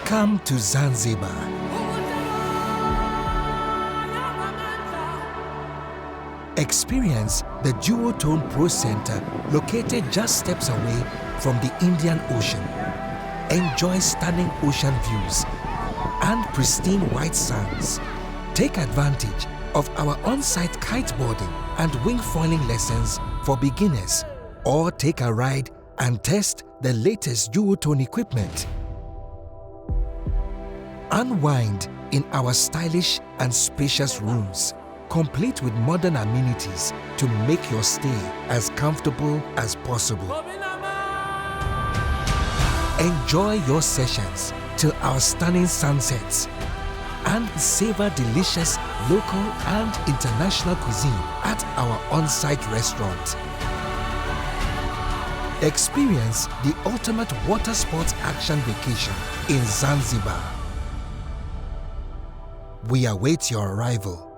Welcome to Zanzibar. Experience the Duotone Pro Center located just steps away from the Indian Ocean. Enjoy stunning ocean views and pristine white sands. Take advantage of our on-site kiteboarding and wing foiling lessons for beginners, or take a ride and test the latest Duotone equipment. Unwind in our stylish and spacious rooms, complete with modern amenities to make your stay as comfortable as possible. Enjoy your sessions till our stunning sunsets and savor delicious local and international cuisine at our on-site restaurant. Experience the ultimate water sports action vacation in Zanzibar. We await your arrival.